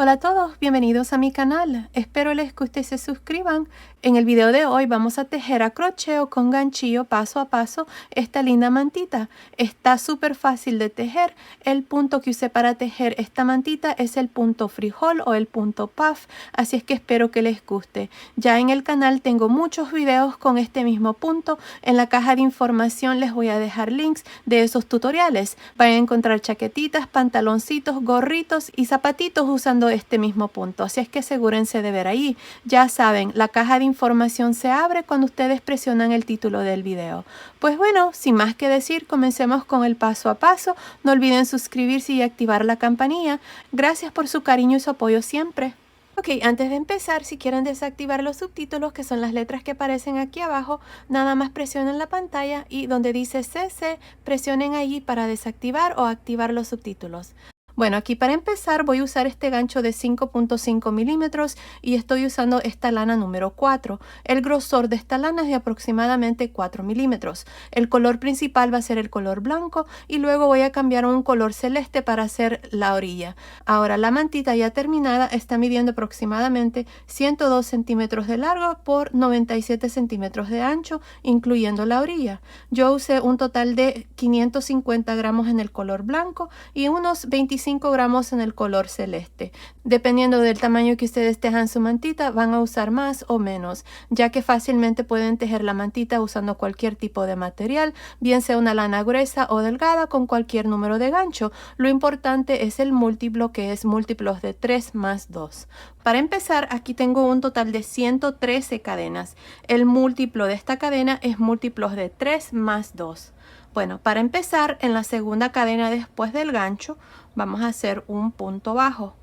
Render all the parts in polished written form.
Hola a todos, bienvenidos a mi canal. Espero les guste y se suscriban. En el video de hoy vamos a tejer a crochet o con ganchillo paso a paso esta linda mantita. Está súper fácil de tejer. El punto que usé para tejer esta mantita es el punto frijol o el punto puff, así es que espero que les guste. Ya en el canal tengo muchos videos con este mismo punto. En la caja de información les voy a dejar links de esos tutoriales. Van a encontrar chaquetitas, pantaloncitos, gorritos y zapatitos usando este mismo punto, así es que asegúrense de ver ahí. Ya saben, la caja de información se abre cuando ustedes presionan el título del video. Pues bueno, sin más que decir, comencemos con el paso a paso. No olviden suscribirse y activar la campanilla. Gracias por su cariño y su apoyo siempre. Ok, antes de empezar, si quieren desactivar los subtítulos, que son las letras que aparecen aquí abajo, nada más presionen la pantalla y donde dice CC, presionen allí para desactivar o activar los subtítulos. Bueno, aquí para empezar voy a usar este gancho de 5.5 milímetros y estoy usando esta lana número 4. El grosor de esta lana es de aproximadamente 4 milímetros. El color principal va a ser el color blanco y luego voy a cambiar a un color celeste para hacer la orilla. Ahora la mantita ya terminada está midiendo aproximadamente 102 centímetros de largo por 97 centímetros de ancho, incluyendo la orilla. Yo usé un total de 550 gramos en el color blanco y unos 25 gramos en el color celeste. Dependiendo del tamaño que ustedes tejan su mantita, van a usar más o menos, ya que fácilmente pueden tejer la mantita usando cualquier tipo de material, bien sea una lana gruesa o delgada con cualquier número de gancho. Lo importante es el múltiplo, que es múltiplos de 3 más 2. Para empezar, aquí tengo un total de 113 cadenas. El múltiplo de esta cadena es múltiplos de 3 más 2. Bueno, para empezar, en la segunda cadena después del gancho, vamos a hacer un punto bajo.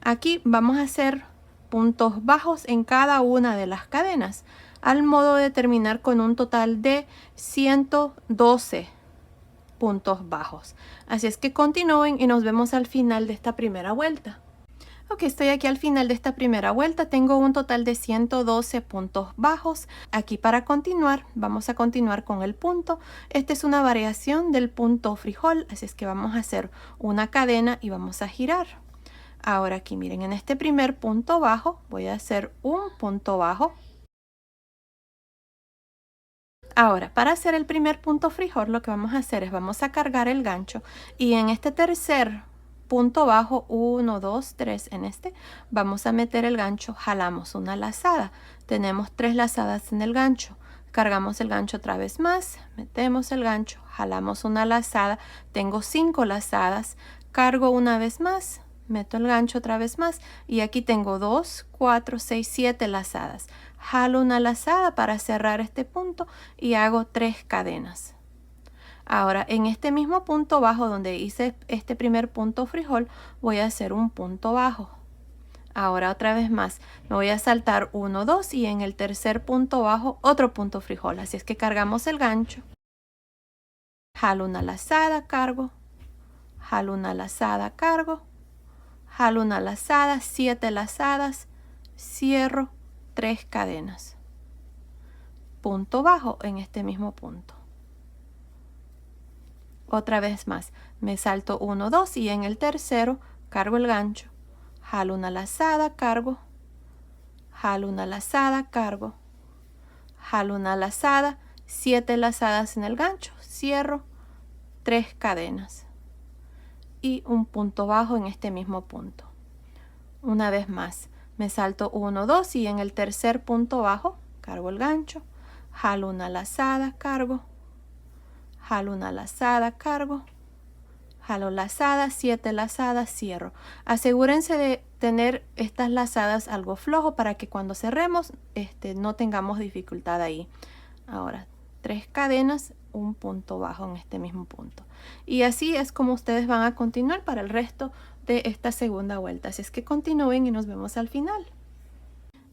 Aquí vamos a hacer puntos bajos en cada una de las cadenas, al modo de terminar con un total de 112 puntos bajos. Así es que continúen y nos vemos al final de esta primera vuelta. Ok, estoy aquí al final de esta primera vuelta. Tengo un total de 112 puntos bajos. Aquí para continuar, vamos a continuar con el punto. Esta es una variación del punto frijol, así es que vamos a hacer una cadena y vamos a girar. Ahora aquí miren, en este primer punto bajo voy a hacer un punto bajo. Ahora, para hacer el primer punto frijol, lo que vamos a hacer es vamos a cargar el gancho y en este tercer punto bajo, 1, 2, 3, en este, vamos a meter el gancho, jalamos una lazada. Tenemos 3 lazadas en el gancho. Cargamos el gancho otra vez más, metemos el gancho, jalamos una lazada. Tengo 5 lazadas, cargo una vez más, meto el gancho otra vez más y aquí tengo 2, 4, 6, 7 lazadas. Jalo una lazada para cerrar este punto y hago 3 cadenas. Ahora en este mismo punto bajo donde hice este primer punto frijol voy a hacer un punto bajo. Ahora otra vez más me voy a saltar 1, 2 y en el tercer punto bajo otro punto frijol. Así es que cargamos el gancho, jalo una lazada, cargo, jalo una lazada, cargo, jalo una lazada, 7 lazadas, cierro, 3 cadenas, punto bajo en este mismo punto. Otra vez más, me salto 1, 2 y en el tercero cargo el gancho, jalo una lazada, cargo, jalo una lazada, cargo, jalo una lazada, 7 lazadas en el gancho, cierro, 3 cadenas y un punto bajo en este mismo punto. Una vez más, me salto 1, 2 y en el tercer punto bajo cargo el gancho, jalo una lazada, cargo, jalo una lazada, cargo, jalo lazada, 7 lazadas, cierro. Asegúrense de tener estas lazadas algo flojo para que cuando cerremos no tengamos dificultad ahí. Ahora 3 cadenas, un punto bajo en este mismo punto. Y así es como ustedes van a continuar para el resto de esta segunda vuelta. Así es que continúen y nos vemos al final.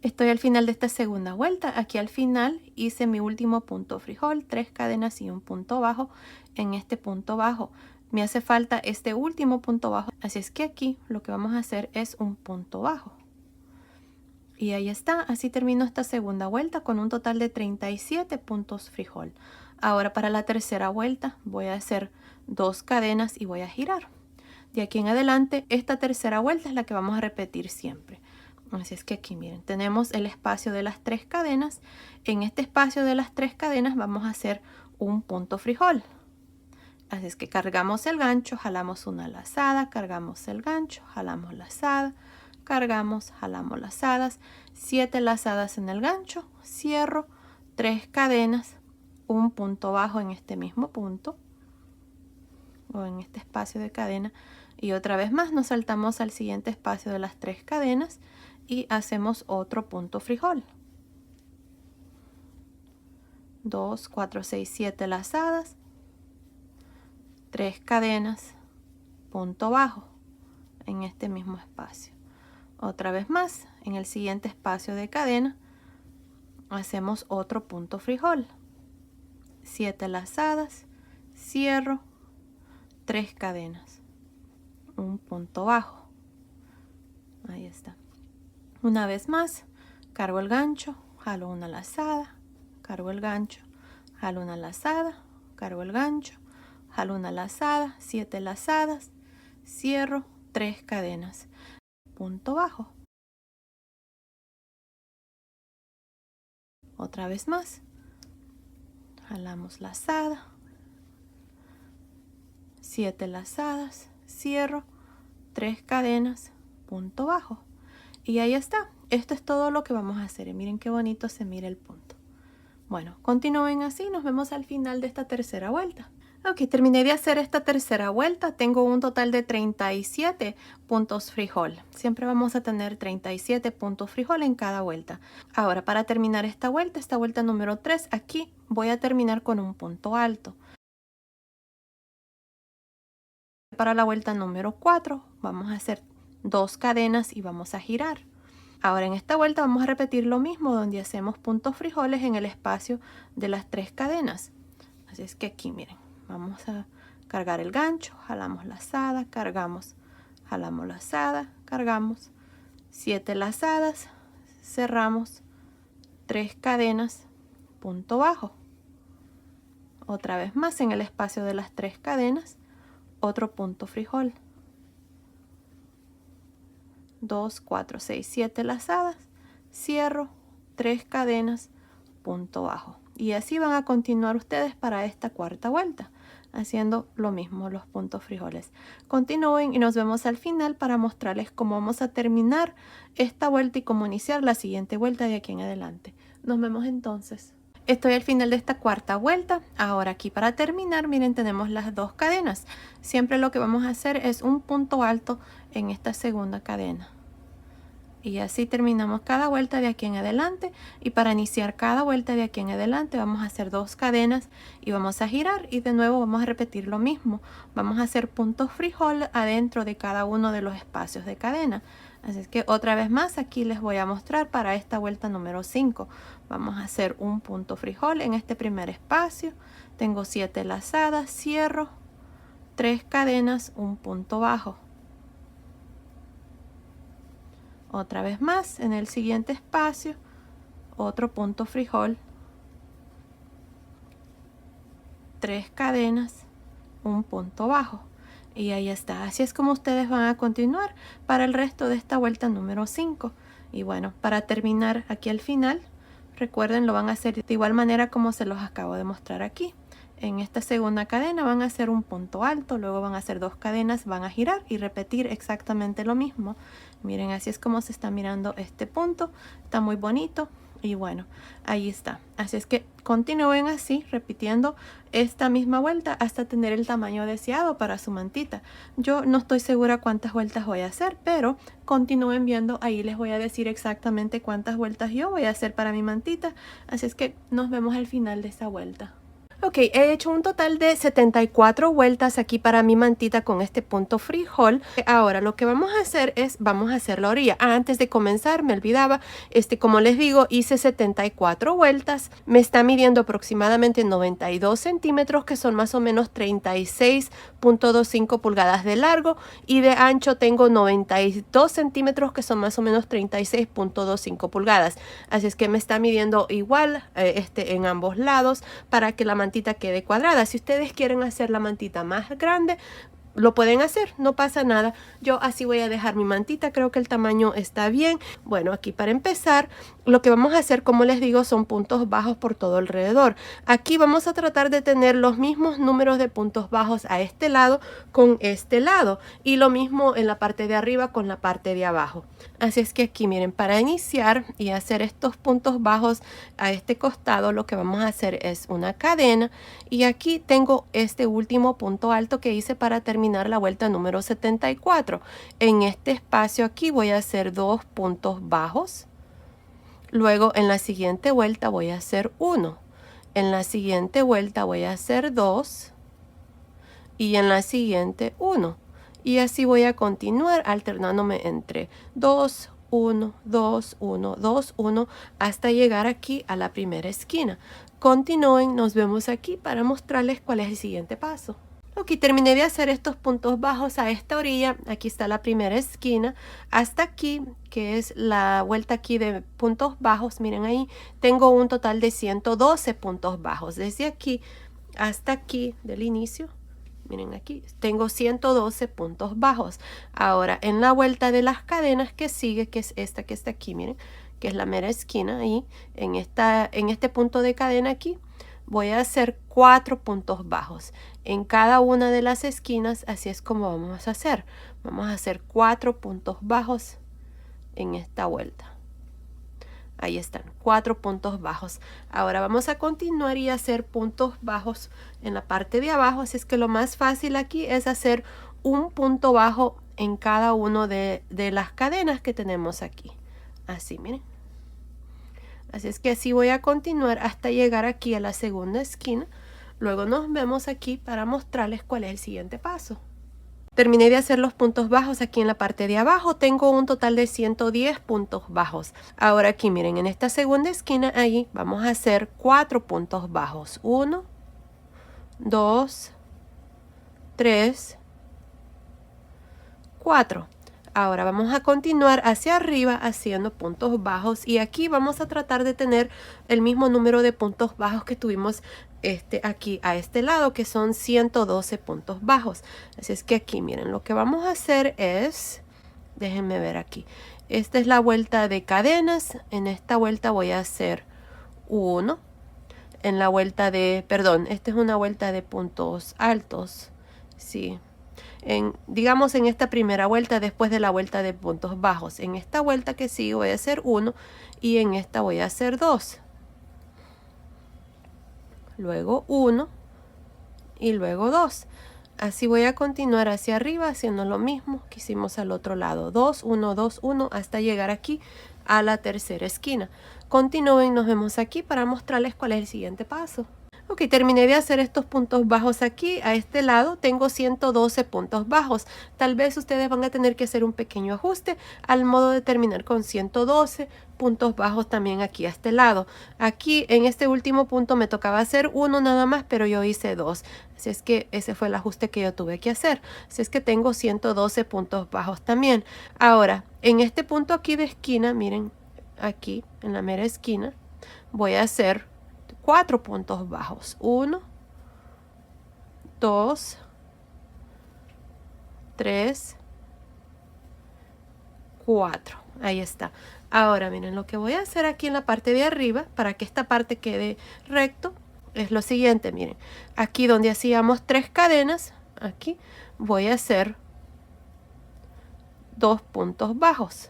Estoy al final de esta segunda vuelta. Aquí al final hice mi último punto frijol, 3 cadenas y un punto bajo. En este punto bajo me hace falta este último punto bajo, así es que aquí lo que vamos a hacer es un punto bajo. Y ahí está, así termino esta segunda vuelta con un total de 37 puntos frijol. Ahora para la tercera vuelta voy a hacer 2 cadenas y voy a girar. De aquí en adelante, esta tercera vuelta es la que vamos a repetir siempre. Así es que aquí miren, tenemos el espacio de las 3 cadenas. En este espacio de las 3 cadenas vamos a hacer un punto frijol. Así es que cargamos el gancho, jalamos una lazada, cargamos el gancho, jalamos lazada, cargamos, jalamos lazadas, 7 lazadas en el gancho, cierro, 3 cadenas, un punto bajo en este mismo punto o en este espacio de cadena y otra vez más nos saltamos al siguiente espacio de las 3 cadenas y hacemos otro punto frijol. 2, 4, 6, 7 lazadas, 3 cadenas, punto bajo en este mismo espacio. Otra vez más, en el siguiente espacio de cadena, hacemos otro punto frijol. 7 lazadas, cierro, 3 cadenas, un punto bajo. Ahí está. Una vez más, cargo el gancho, jalo una lazada, cargo el gancho, jalo una lazada, cargo el gancho, jalo una lazada, 7 lazadas, cierro, 3 cadenas, punto bajo. Otra vez más, jalamos lazada, 7 lazadas, cierro, 3 cadenas, punto bajo. Y ahí está. Esto es todo lo que vamos a hacer. Y miren qué bonito se mira el punto. Bueno, continúen así. Nos vemos al final de esta tercera vuelta. Ok, terminé de hacer esta tercera vuelta. Tengo un total de 37 puntos frijol. Siempre vamos a tener 37 puntos frijol en cada vuelta. Ahora, para terminar esta vuelta número 3, aquí voy a terminar con un punto alto. Para la vuelta número 4, vamos a hacer 2 cadenas y vamos a girar. Ahora en esta vuelta vamos a repetir lo mismo donde hacemos puntos frijoles en el espacio de las 3 cadenas. Así es que aquí miren, vamos a cargar el gancho, jalamos lazada, cargamos, jalamos lazada, cargamos, 7 lazadas, cerramos, 3 cadenas, punto bajo. Otra vez más en el espacio de las 3 cadenas, otro punto frijol. 2, 4, 6, 7 lazadas, cierro, 3 cadenas, punto bajo. Y así van a continuar ustedes para esta cuarta vuelta, haciendo lo mismo, los puntos frijoles. Continúen y nos vemos al final para mostrarles cómo vamos a terminar esta vuelta y cómo iniciar la siguiente vuelta de aquí en adelante. Nos vemos entonces. Estoy al final de esta cuarta vuelta. Ahora aquí para terminar, miren, tenemos las 2 cadenas. Siempre lo que vamos a hacer es un punto alto en esta segunda cadena. Y así terminamos cada vuelta de aquí en adelante. Y para iniciar cada vuelta de aquí en adelante vamos a hacer 2 cadenas y vamos a girar. Y de nuevo vamos a repetir lo mismo. Vamos a hacer puntos frijol adentro de cada uno de los espacios de cadena. Así es que otra vez más aquí les voy a mostrar para esta vuelta número 5. Vamos a hacer un punto frijol en este primer espacio. Tengo 7 lazadas, cierro, 3 cadenas, un punto bajo. Otra vez más en el siguiente espacio, otro punto frijol, 3 cadenas, un punto bajo. Y ahí está. Así es como ustedes van a continuar para el resto de esta vuelta número 5. Y bueno, para terminar aquí al final, recuerden, lo van a hacer de igual manera como se los acabo de mostrar aquí. En esta segunda cadena van a hacer un punto alto, luego van a hacer 2 cadenas, van a girar y repetir exactamente lo mismo. Miren, así es como se está mirando este punto. Está muy bonito. Y bueno, ahí está. Así es que continúen así, repitiendo esta misma vuelta hasta tener el tamaño deseado para su mantita. Yo no estoy segura cuántas vueltas voy a hacer, pero continúen viendo. Ahí les voy a decir exactamente cuántas vueltas yo voy a hacer para mi mantita. Así es que nos vemos al final de esta vuelta. Ok, he hecho un total de 74 vueltas aquí para mi mantita con este punto frijol. Ahora lo que vamos a hacer es, vamos a hacer la orilla. Antes de comenzar me olvidaba, como les digo, hice 74 vueltas. Me está midiendo aproximadamente 92 centímetros, que son más o menos 36.25 pulgadas de largo. Y de ancho tengo 92 centímetros, que son más o menos 36.25 pulgadas. Así es que me está midiendo igual en ambos lados para que la mantita quede cuadrada. Si ustedes quieren hacer la mantita más grande, lo pueden hacer, no pasa nada. Yo así voy a dejar mi mantita, creo que el tamaño está bien. Bueno, aquí para empezar, lo que vamos a hacer, como les digo, son puntos bajos por todo alrededor. Aquí vamos a tratar de tener los mismos números de puntos bajos a este lado con este lado. Y lo mismo en la parte de arriba con la parte de abajo. Así es que aquí, miren, para iniciar y hacer estos puntos bajos a este costado, lo que vamos a hacer es una cadena. Y aquí tengo este último punto alto que hice para terminar la vuelta número 74. En este espacio aquí voy a hacer 2 puntos bajos. Luego en la siguiente vuelta voy a hacer 1. En la siguiente vuelta voy a hacer 2. Y en la siguiente 1. Y así voy a continuar alternándome entre 2, 1, 2, 1, 2, 1 hasta llegar aquí a la primera esquina. Continúen, nos vemos aquí para mostrarles cuál es el siguiente paso. Ok, terminé de hacer estos puntos bajos a esta orilla. Aquí está la primera esquina. Hasta aquí, que es la vuelta aquí de puntos bajos. Miren ahí, tengo un total de 112 puntos bajos. Desde aquí hasta aquí del inicio. Miren aquí, tengo 112 puntos bajos. Ahora, en la vuelta de las cadenas que sigue, que es esta que está aquí, miren, que es la mera esquina ahí, en este punto de cadena aquí, voy a hacer 4 puntos bajos en cada una de las esquinas. Así es como vamos a hacer. Vamos a hacer 4 puntos bajos en esta vuelta. Ahí están, 4 puntos bajos. Ahora vamos a continuar y hacer puntos bajos en la parte de abajo. Así es que lo más fácil aquí es hacer un punto bajo en cada uno de las cadenas que tenemos aquí. Así, miren. Así es que así voy a continuar hasta llegar aquí a la segunda esquina. Luego nos vemos aquí para mostrarles cuál es el siguiente paso. Terminé de hacer los puntos bajos aquí en la parte de abajo. Tengo un total de 110 puntos bajos. Ahora aquí, miren, en esta segunda esquina ahí vamos a hacer 4 puntos bajos. 1, 2, 3, 4. Ahora vamos a continuar hacia arriba haciendo puntos bajos y aquí vamos a tratar de tener el mismo número de puntos bajos que tuvimos aquí a este lado, que son 112 puntos bajos. Así es que aquí miren, lo que vamos a hacer es, déjenme ver aquí, esta es la vuelta de cadenas. En esta vuelta voy a hacer 1. En la vuelta de, perdón, esta es una vuelta de puntos altos, sí. Digamos en esta primera vuelta, después de la vuelta de puntos bajos, en esta vuelta que sigue voy a hacer 1 y en esta voy a hacer 2, luego 1 y luego 2. Así voy a continuar hacia arriba haciendo lo mismo que hicimos al otro lado, 2, 1, 2, 1 hasta llegar aquí a la tercera esquina. Continúen, nos vemos aquí para mostrarles cuál es el siguiente paso. Ok, terminé de hacer estos puntos bajos aquí. A este lado tengo 112 puntos bajos. Tal vez ustedes van a tener que hacer un pequeño ajuste al modo de terminar con 112 puntos bajos también aquí a este lado. Aquí en este último punto me tocaba hacer 1 nada más, pero yo hice 2. Así es que ese fue el ajuste que yo tuve que hacer. Así es que tengo 112 puntos bajos también. Ahora, en este punto aquí de esquina, miren, aquí en la mera esquina, voy a hacer 4 puntos bajos. 1, 2, 3, 4. Ahí está. Ahora miren, lo que voy a hacer aquí en la parte de arriba, para que esta parte quede recto, es lo siguiente. Miren, aquí donde hacíamos 3 cadenas, aquí voy a hacer 2 puntos bajos.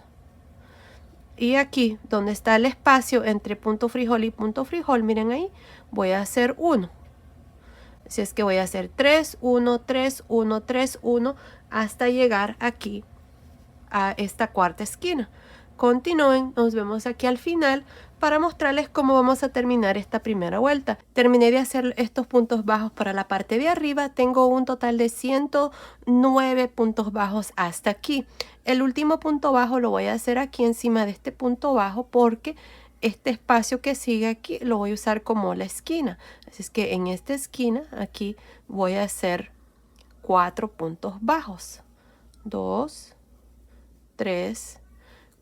Y aquí, donde está el espacio entre punto frijol y punto frijol, miren ahí, voy a hacer 1. Así es que voy a hacer 3, 1, 3, 1, 3, 1, hasta llegar aquí a esta cuarta esquina. Continúen, nos vemos aquí al final para mostrarles cómo vamos a terminar esta primera vuelta. Terminé de hacer estos puntos bajos para la parte de arriba. Tengo un total de 109 puntos bajos hasta aquí. El último punto bajo lo voy a hacer aquí encima de este punto bajo porque este espacio que sigue aquí lo voy a usar como la esquina. Así es que en esta esquina aquí voy a hacer 4 puntos bajos. 2, 3,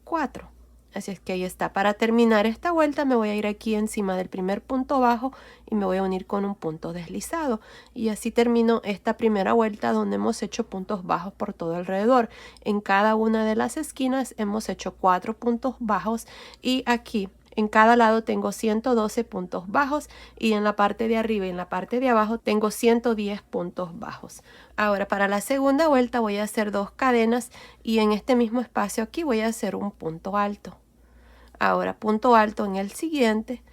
4. Así es que ahí está. Para terminar esta vuelta me voy a ir aquí encima del primer punto bajo y me voy a unir con un punto deslizado. Y así termino esta primera vuelta donde hemos hecho puntos bajos por todo alrededor. En cada una de las esquinas hemos hecho 4 puntos bajos y aquí en cada lado tengo 112 puntos bajos y en la parte de arriba y en la parte de abajo tengo 110 puntos bajos. Ahora para la segunda vuelta voy a hacer 2 cadenas y en este mismo espacio aquí voy a hacer un punto alto. Ahora punto alto en el siguiente,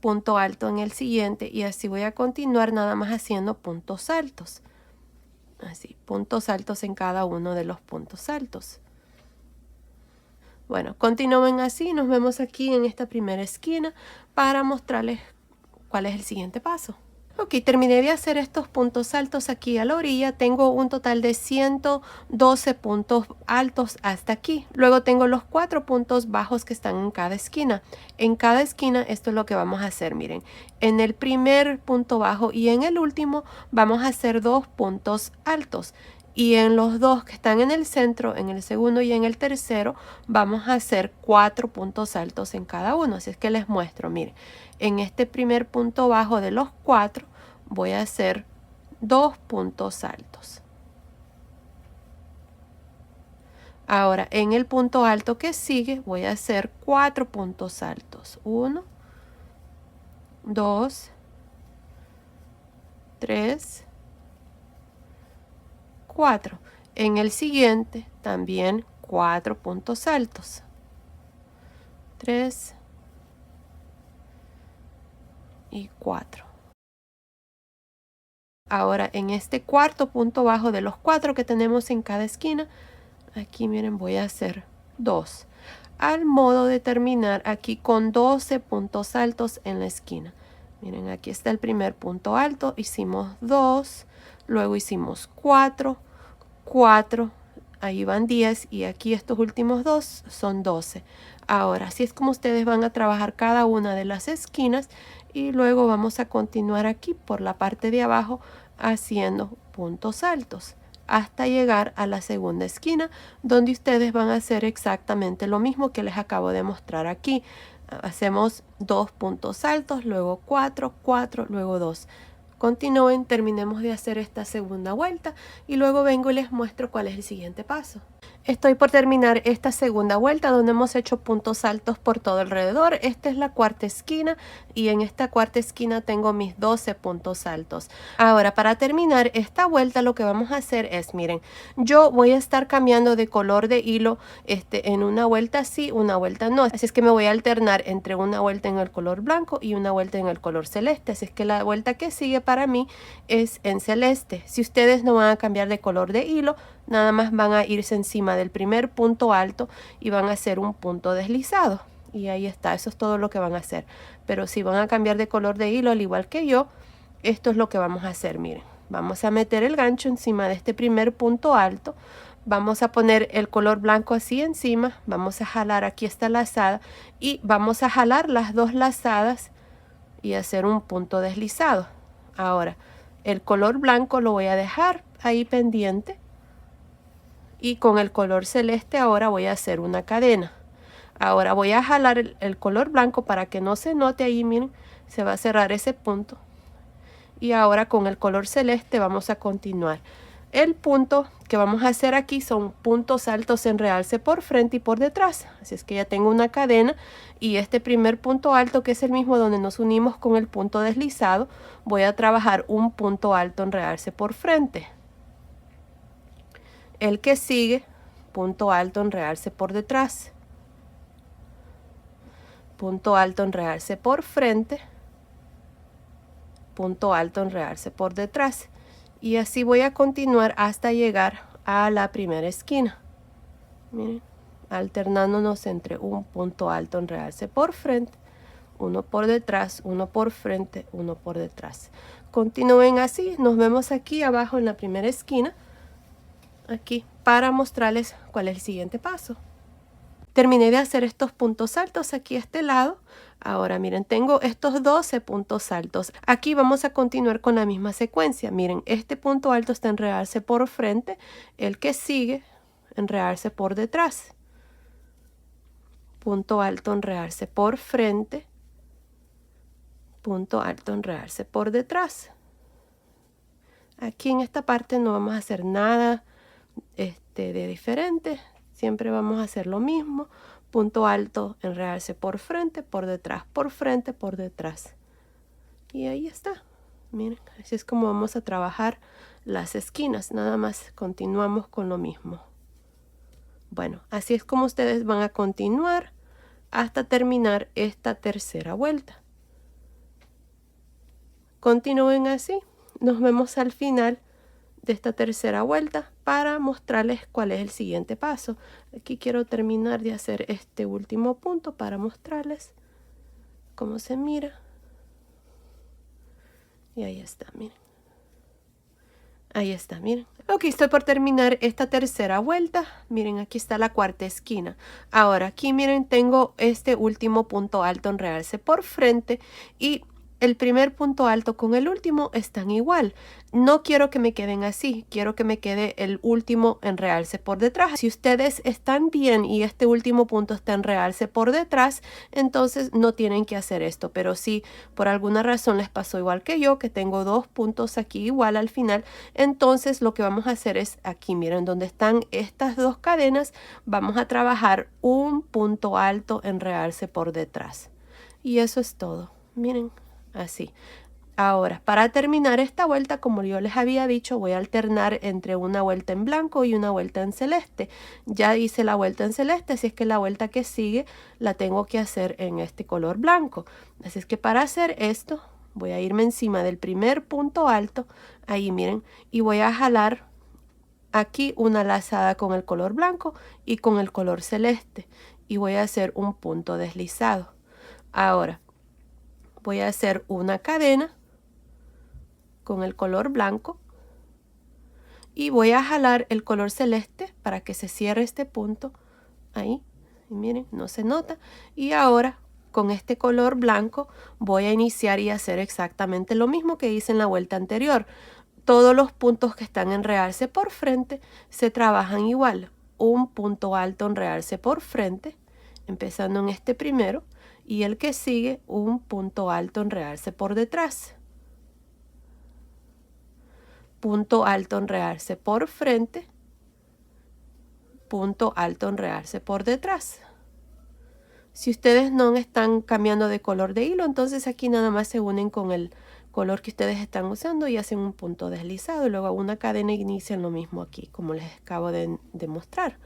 punto alto en el siguiente y así voy a continuar nada más haciendo puntos altos. Así, puntos altos en cada uno de los puntos altos. Bueno, continúen así, nos vemos aquí en esta primera esquina para mostrarles cuál es el siguiente paso. Ok, terminé de hacer estos puntos altos aquí a la orilla. Tengo un total de 112 puntos altos hasta aquí. Luego tengo los 4 puntos bajos que están en cada esquina. En cada esquina esto es lo que vamos a hacer, miren. En el primer punto bajo y en el último vamos a hacer 2 puntos altos. Y en los 2 que están en el centro, en el segundo y en el tercero, vamos a hacer 4 puntos altos en cada uno. Así es que les muestro, miren. En este primer punto bajo de los 4 voy a hacer 2 puntos altos. Ahora en el punto alto que sigue voy a hacer 4 puntos altos. 1, 2, 3, 4. En el siguiente también 4 puntos altos. 3 y 4. Ahora en este cuarto punto bajo de los 4 que tenemos en cada esquina, aquí miren, voy a hacer 2. Al modo de terminar aquí con 12 puntos altos en la esquina. Miren, aquí está el primer punto alto, hicimos 2, luego hicimos 4, 4, ahí van 10 y aquí estos últimos 2 son 12. Ahora, así es como ustedes van a trabajar cada una de las esquinas y luego vamos a continuar aquí por la parte de abajo haciendo puntos altos hasta llegar a la segunda esquina donde ustedes van a hacer exactamente lo mismo que les acabo de mostrar aquí. Hacemos 2 puntos altos, luego 4, 4, luego 2. Continúen, terminemos de hacer esta segunda vuelta y luego vengo y les muestro cuál es el siguiente paso. Estoy por terminar esta segunda vuelta donde hemos hecho puntos altos por todo alrededor. Esta es la cuarta esquina y en esta cuarta esquina tengo mis 12 puntos altos. Ahora para terminar esta vuelta lo que vamos a hacer es, miren, yo voy a estar cambiando de color de hilo en una vuelta sí, una vuelta no. Así es que me voy a alternar entre una vuelta en el color blanco y una vuelta en el color celeste. Así es que la vuelta que sigue para mí es en celeste. Si ustedes no van a cambiar de color de hilo, nada más van a irse encima del primer punto alto y van a hacer un punto deslizado. Y ahí está, eso es todo lo que van a hacer. Pero si van a cambiar de color de hilo, al igual que yo, esto es lo que vamos a hacer, miren. Vamos a meter el gancho encima de este primer punto alto. Vamos a poner el color blanco así encima. Vamos a jalar aquí esta lazada y vamos a jalar las 2 lazadas y hacer un punto deslizado. Ahora, el color blanco lo voy a dejar ahí pendiente. Y con el color celeste ahora voy a hacer una cadena. Ahora voy a jalar el color blanco para que no se note ahí, miren, se va a cerrar ese punto. Y ahora con el color celeste vamos a continuar. El punto que vamos a hacer aquí son puntos altos en realce por frente y por detrás. Así es que ya tengo una cadena y este primer punto alto, que es el mismo donde nos unimos con el punto deslizado, voy a trabajar un punto alto en realce por frente. El que sigue, punto alto en realce por detrás, punto alto en realce por frente, punto alto en realce por detrás. Y así voy a continuar hasta llegar a la primera esquina. Miren, alternándonos entre un punto alto en realce por frente, uno por detrás, uno por frente, uno por detrás. Continúen así, nos vemos aquí abajo en la primera esquina. Aquí para mostrarles cuál es el siguiente paso. Terminé de hacer estos puntos altos aquí a este lado. Ahora miren, tengo estos 12 puntos altos. Aquí vamos a continuar con la misma secuencia. Miren, este punto alto está en realce por frente, el que sigue enredarse por detrás. punto alto, enredarse por frente, punto alto, enredarse por detrás. Aquí en esta parte no vamos a hacer nada de diferente, siempre vamos a hacer lo mismo. Punto alto, enredarse por frente, por detrás, por frente, por detrás. Y ahí está. Miren, así es como vamos a trabajar las esquinas. Nada más continuamos con lo mismo. Bueno, así es como ustedes van a continuar hasta terminar esta tercera vuelta. Continúen así. Nos vemos al final de esta tercera vuelta para mostrarles cuál es el siguiente paso. Aquí quiero terminar de hacer este último punto para mostrarles cómo se mira. Y ahí está, miren. Ahí está, miren. Ok, estoy por terminar esta tercera vuelta. Miren, aquí está la cuarta esquina. Ahora, aquí miren, tengo este último punto alto, enredarse por frente, y el primer punto alto con el último están igual. No quiero que me queden así, quiero que me quede el último enredarse por detrás. Si ustedes están bien y este último punto está enredarse por detrás, entonces no tienen que hacer esto. Pero si por alguna razón les pasó igual que yo, que tengo dos puntos aquí igual al final, entonces lo que vamos a hacer es aquí, miren, donde están estas dos cadenas, vamos a trabajar un punto alto, enredarse por detrás. Y eso es todo, miren. Así. Ahora, para terminar esta vuelta, como yo les había dicho, voy a alternar entre una vuelta en blanco y una vuelta en celeste. Ya hice la vuelta en celeste, así es que la vuelta que sigue la tengo que hacer en este color blanco. Así es que para hacer esto, voy a irme encima del primer punto alto, ahí miren, y voy a jalar aquí una lazada con el color blanco y con el color celeste. Y voy a hacer un punto deslizado. Ahora, voy a hacer una cadena con el color blanco y voy a jalar el color celeste para que se cierre este punto ahí. Y miren, no se nota. Y ahora con este color blanco voy a iniciar y hacer exactamente lo mismo que hice en la vuelta anterior. Todos los puntos que están en enredarse por frente se trabajan igual. Un punto alto, enredarse por frente, empezando en este primero. Y el que sigue, un punto alto, enredarse por detrás. Punto alto, enredarse por frente. Punto alto, enredarse por detrás. Si ustedes no están cambiando de color de hilo, entonces aquí nada más se unen con el color que ustedes están usando y hacen un punto deslizado. Y luego una cadena e inician lo mismo aquí, como les acabo de mostrar.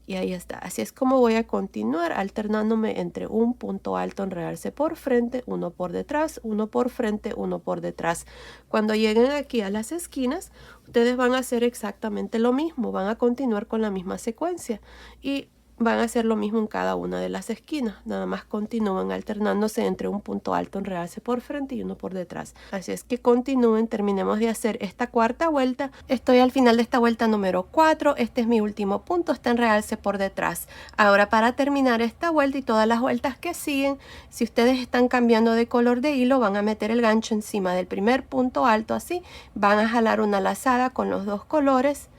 Y ahí está. Así es como voy a continuar alternándome entre un punto alto, enredarse por frente, uno por detrás, uno por frente, uno por detrás. Cuando lleguen aquí a las esquinas, ustedes van a hacer exactamente lo mismo. Van a continuar con la misma secuencia y van a hacer lo mismo en cada una de las esquinas. Nada más continúan alternándose entre un punto alto, enredarse por frente y uno por detrás. Así es que continúen, terminemos de hacer esta cuarta vuelta. Estoy al final de esta vuelta número 4. Este es mi último punto, está enredarse por detrás. Ahora, para terminar esta vuelta y todas las vueltas que siguen, si ustedes están cambiando de color de hilo, van a meter el gancho encima del primer punto alto así, van a jalar una lazada con los dos colores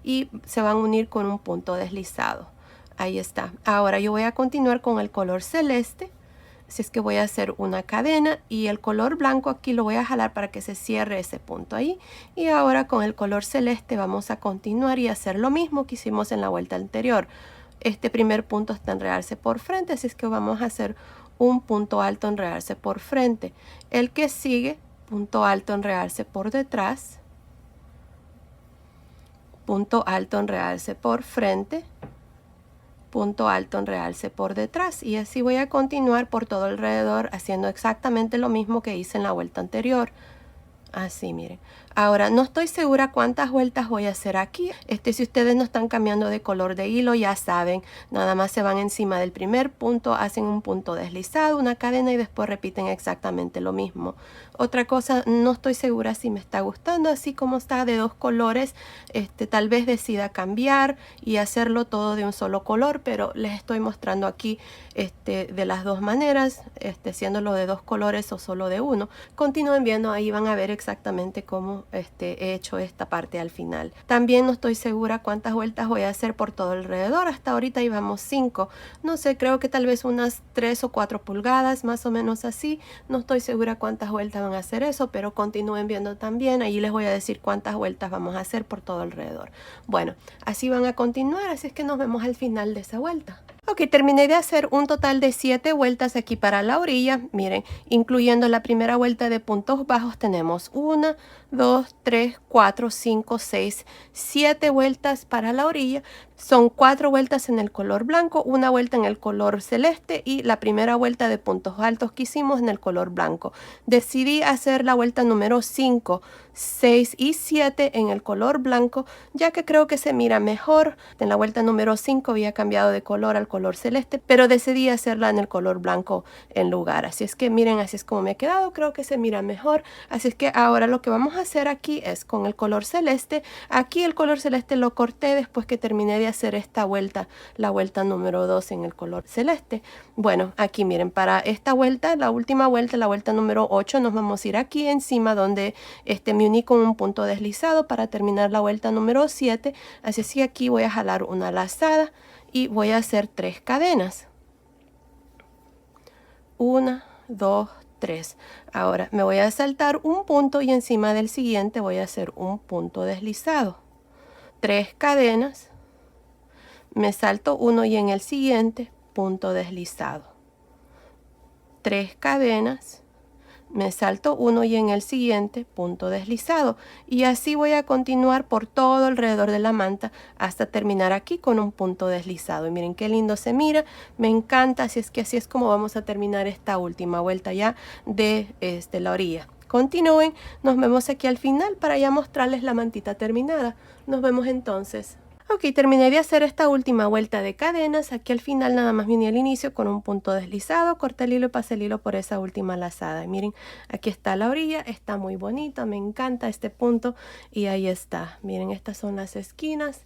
y se van a unir con un punto deslizado. Ahí está. Ahora yo voy a continuar con el color celeste. Así es que voy a hacer una cadena y el color blanco aquí lo voy a jalar para que se cierre ese punto ahí. Y ahora con el color celeste vamos a continuar y hacer lo mismo que hicimos en la vuelta anterior. Este primer punto está enredarse por frente, así es que vamos a hacer un punto alto, enredarse por frente. El que sigue, punto alto, enredarse por detrás. Punto alto, enredarse por frente. Punto alto, enredarse por detrás, y así voy a continuar por todo alrededor haciendo exactamente lo mismo que hice en la vuelta anterior. Así, miren. Ahora, no estoy segura cuántas vueltas voy a hacer aquí. Si ustedes no están cambiando de color de hilo, ya saben, nada más se van encima del primer punto, hacen un punto deslizado, una cadena y después repiten exactamente lo mismo. Otra cosa, no estoy segura si me está gustando así como está de dos colores. Tal vez decida cambiar y hacerlo todo de un solo color, pero les estoy mostrando aquí de las dos maneras, haciéndolo de dos colores o solo de uno. Continúen viendo, ahí van a ver exactamente cómo he hecho esta parte al final. También no estoy segura cuántas vueltas voy a hacer por todo alrededor. Hasta ahorita íbamos 5. No sé, creo que tal vez unas 3 o 4 pulgadas, más o menos así. No estoy segura cuántas vueltas van a hacer eso, pero continúen viendo también. Ahí les voy a decir cuántas vueltas vamos a hacer por todo alrededor. Bueno, así van a continuar, así es que nos vemos al final de esa vuelta. Ok, terminé de hacer un total de 7 vueltas aquí para la orilla. Miren, incluyendo la primera vuelta de puntos bajos, tenemos 1, 2, 3, 4, 5, 6, 7 vueltas para la orilla. Son 4 vueltas en el color blanco, una vuelta en el color celeste y la primera vuelta de puntos altos que hicimos en el color blanco. Decidí hacer la vuelta número 5, 6 y 7 en el color blanco, ya que creo que se mira mejor. En la vuelta número 5 había cambiado de color al color celeste, pero decidí hacerla en el color blanco en lugar. Así es que miren, así es como me ha quedado. Creo que se mira mejor. Así es que ahora lo que vamos a hacer aquí es con el color celeste. Aquí el color celeste lo corté después que terminé de hacer esta vuelta, la vuelta número 2 en el color celeste. Bueno, aquí miren, para esta vuelta, la última vuelta, la vuelta número 8, nos vamos a ir aquí encima donde me uní con un punto deslizado para terminar la vuelta número 7. Así es que aquí voy a jalar una lazada y voy a hacer 3 cadenas. 1, 2, 3. Ahora me voy a saltar un punto y encima del siguiente voy a hacer un punto deslizado. 3 cadenas. Me salto uno y en el siguiente punto deslizado. 3 cadenas. Me salto uno y en el siguiente punto deslizado, y así voy a continuar por todo alrededor de la manta hasta terminar aquí con un punto deslizado. Y miren qué lindo se mira, me encanta. Así es que así es como vamos a terminar esta última vuelta ya de la orilla. Continúen, nos vemos aquí al final para ya mostrarles la mantita terminada. Nos vemos entonces. Ok, terminé de hacer esta última vuelta de cadenas. Aquí al final nada más vine al inicio con un punto deslizado, corté el hilo y pasé el hilo por esa última lazada. Y miren, aquí está la orilla, está muy bonita, me encanta este punto y ahí está. Miren, estas son las esquinas.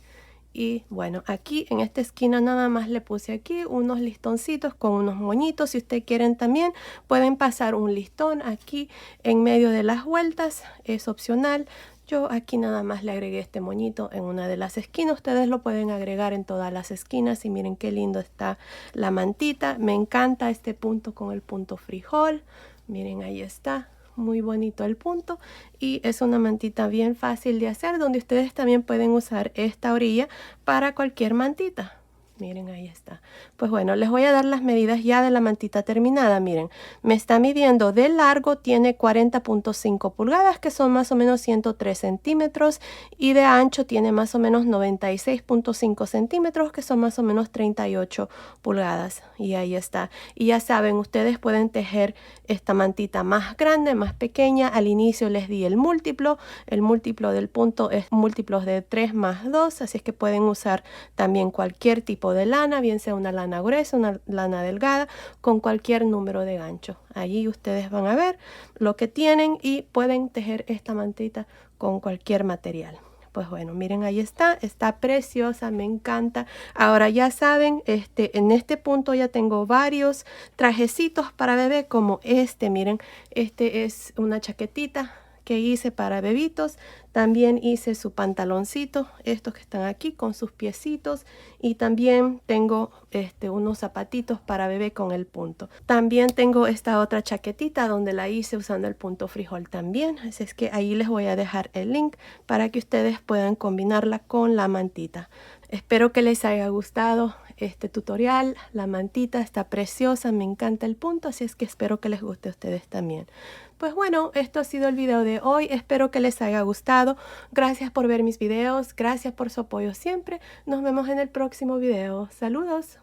Y bueno, aquí en esta esquina nada más le puse aquí unos listoncitos con unos moñitos. Si ustedes quieren también pueden pasar un listón aquí en medio de las vueltas, es opcional. Yo aquí nada más le agregué este moñito en una de las esquinas. Ustedes lo pueden agregar en todas las esquinas y miren qué lindo está la mantita. Me encanta este punto con el punto frijol. Miren, ahí está. Muy bonito el punto y es una mantita bien fácil de hacer, donde ustedes también pueden usar esta orilla para cualquier mantita. Miren, ahí está. Pues bueno, les voy a dar las medidas ya de la mantita terminada. Miren, me está midiendo de largo, tiene 40.5 pulgadas, que son más o menos 103 centímetros, y de ancho tiene más o menos 96.5 centímetros, que son más o menos 38 pulgadas. Y ahí está. Y ya saben, ustedes pueden tejer esta mantita más grande, más pequeña. Al inicio les di el múltiplo del punto es múltiplos de 3 más 2, así es que pueden usar también cualquier tipo de lana, bien sea una lana gruesa, una lana delgada, con cualquier número de gancho. Allí ustedes van a ver lo que tienen y pueden tejer esta mantita con cualquier material. Pues bueno, miren, ahí está preciosa, me encanta. Ahora ya saben, en este punto ya tengo varios trajecitos para bebé como miren, es una chaquetita que hice para bebitos. También hice su pantaloncito, estos que están aquí con sus piecitos, y también tengo unos zapatitos para bebé con el punto. También tengo esta otra chaquetita donde la hice usando el punto frijol también, así es que ahí les voy a dejar el link para que ustedes puedan combinarla con la mantita. Espero que les haya gustado este tutorial. La mantita está preciosa, me encanta el punto, así es que espero que les guste a ustedes también. Pues bueno, esto ha sido el video de hoy. Espero que les haya gustado. Gracias por ver mis videos, gracias por su apoyo siempre. Nos vemos en el próximo video. Saludos.